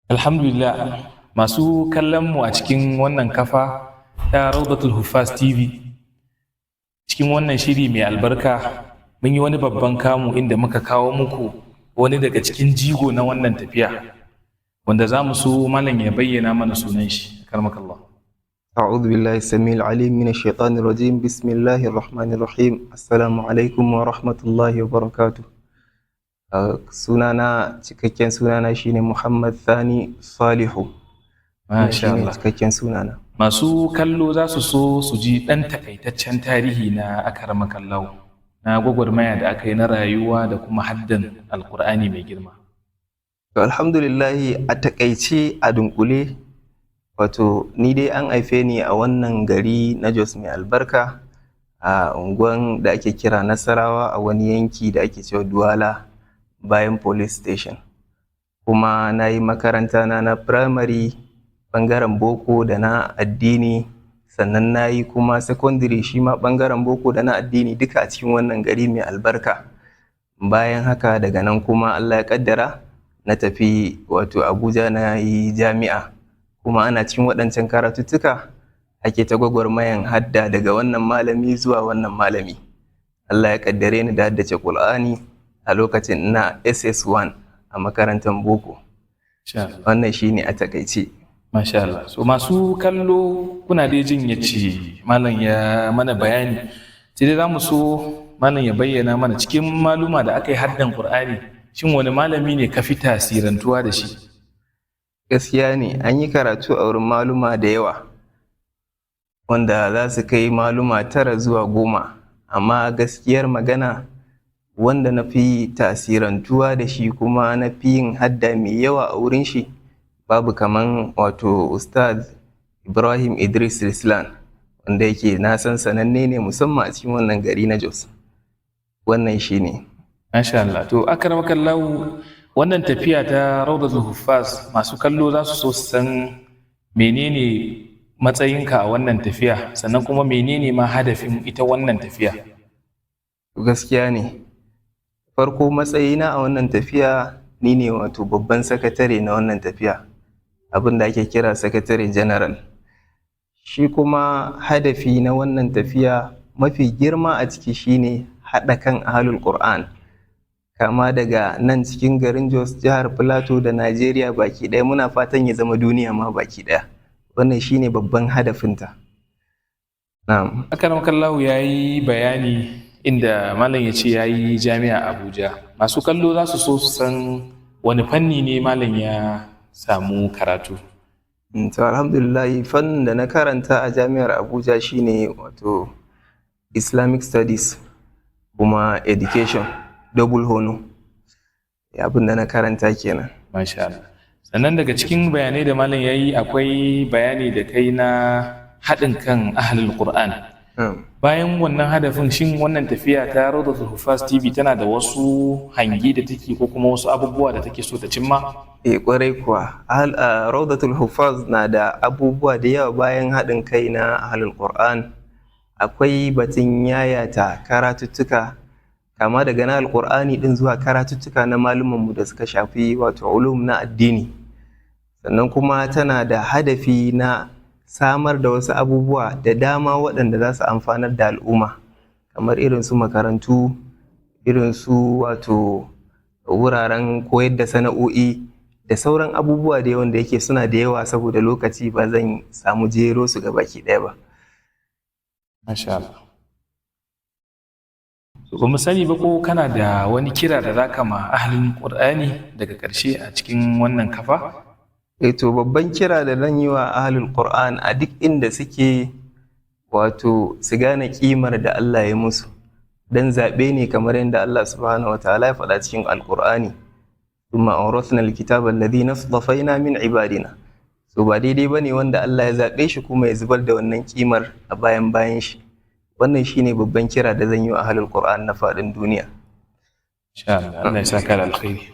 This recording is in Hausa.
Alhamdulillah, masu kallon mu a cikin wannan kafa ta Rawdatul Huffaz TV, cikin wannan shiri mai albarka, mun yi wani babban kamu inda muka kawo muku wani daga cikin jigo na wannan tafiya, wanda za mu so malam ya bayyana mana sunan shi. Karmakallah. أعوذ بالله السميع العليم من الشيطان الرجيم بسم الله الرحمن الرحيم السلام عليكم ورحمة الله وبركاته sunana cikakken sunana shine Muhammad Thani Salihu. Masha Allah. Cikakken sunana. Masu kallo za su so su ji ɗan takaitaccen tarihi na akarmakallahu, na gwagwarmaya da aka yi na rayuwa da kuma haddan Alƙur'ani mai girma. To alhamdulillahi, a takaice a dunkule, wato ni dai an haife ni a wannan gari na Jos mai albarka, a unguwan da ake kira Nasarawa, a wani yanki da ake cewa Duwala bayan police station. Kuma na yi makaranta na primary bangaren boko da na addini, sannan na yi kuma secondary shi ma bangaren boko da na addini duka a cikin wannan gari mai albarka. Bayan haka daga nan kuma Allah ya kaddara na tafi wato Abuja, na yi jami'a, kuma ana cikin waɗancan karatuttuka ake ta gwagwarmayan hadda daga wannan malami zuwa wannan malami. Allah ya kaddare ni da haddace Qur'ani a lokacin na SS1 a makarantar boko. Wannan shine a takaice. Masha Allah. So masu kallo kuna dai jin yace malam ya mana bayani, sai dai zamu so malam ya bayyana mana cikin maluma da aka yi haddan Qur'ani, shin wani malami ne ka fi tasirantuwa da shi? Gaskiya ne, an yi karatu a wurin maluma da yawa wanda za su kai maluma 9 zuwa 10, amma gaskiyar magana wanda na fi tasirantuwa da shi kuma na fi yin hadda mai yawa a wurin shi babu kaman wato Ustaz Ibrahim Idris Rislan, wanda yake na san sananne ne musamman a cikin wannan gari na Jos. Wannan shi ne. Masha Allah. To akramakallahu, wannan tafiya ta Rawdatul Huffaz, masu kallo za su so su san menene matsayinka a wannan tafiya, sannan kuma menene ma hadafin ita wannan tafiya? Gaskiya ne, farko matsayina a wannan tafiya ni ne wato babban sakatare na wannan tafiya, abin da ake kira sakatare general. Shi kuma hadafi na wannan tafiya mafi girma a ciki shine haɗa kan ahlul Qur'an, kama daga nan cikin garin Jos, jihar Plateau da Najeriya baki ɗaya, muna fatan ya zama duniya ma baki ɗaya. Wannan shine babban hadafinta. Na'am. Akramakallahu ya yi bayani inda malam ya ce ya yi jami'a Abuja. Masu kallo za su so su san wani fanni ne malam ya samu karatu. To alhamdulillah, fannin da na karanta a jami'ar Abuja shine wato Islamic Studies kuma Education, double honor. Abin da na karanta kenan. Masha Allah. Sannan daga cikin bayanai da malam ya yi, akwai bayani da kai na haɗin kan ahlul Qur'an. Bayan wannan hadafin, shin wannan tafiya ta Rawdatul Huffaz TV tana da wasu hangi da take ko kuma wasu abubuwa da take so ta cimma? Kwarai kuwa. Rawdatul Huffaz na da abubuwa da yawa bayan haɗin kai na ahlul Qur'an. Akwai batun yayata karatuttuka, kama daga na alƙur'ani ɗin zuwa karatuttuka na malumanmu da suka shafi wato ulum na addini. Sannan kuma tana da hadafi na samar da wasu abubuwa da dama waɗanda za su amfanar da al'umma, kamar irin su makarantu, irin su wato wuraren koyar da sana'o'i da sauran abubuwa da yawan da yake suna da yawa, saboda lokaci ba zan samu jero su ga baki ɗaya ba. Masha Allah. Ba mu sani ba ko kana da wani kira da zaka ma ahlul Qur'ani daga ƙarshe a cikin wannan kafa? To babban kira da zan yi wa ahlul Qur'an a duk inda suke, wato su gane kimar da Allah ya musu, dan zaɓe ne kamar yadda Allah subhanahu wa ta'ala ya faɗa cikin Alƙur'ani, thumma awrathna alkitaba alladhina istafaina min ibadina. So ba daidai bane wanda Allah ya zaɓe shi kuma ya zubar da wannan kimar a bayan shi. Wannan shine babban kira da zan yi wa ahlul Qur'an na faɗin duniya. Insha Allah, Allah ya saka da alkhairi.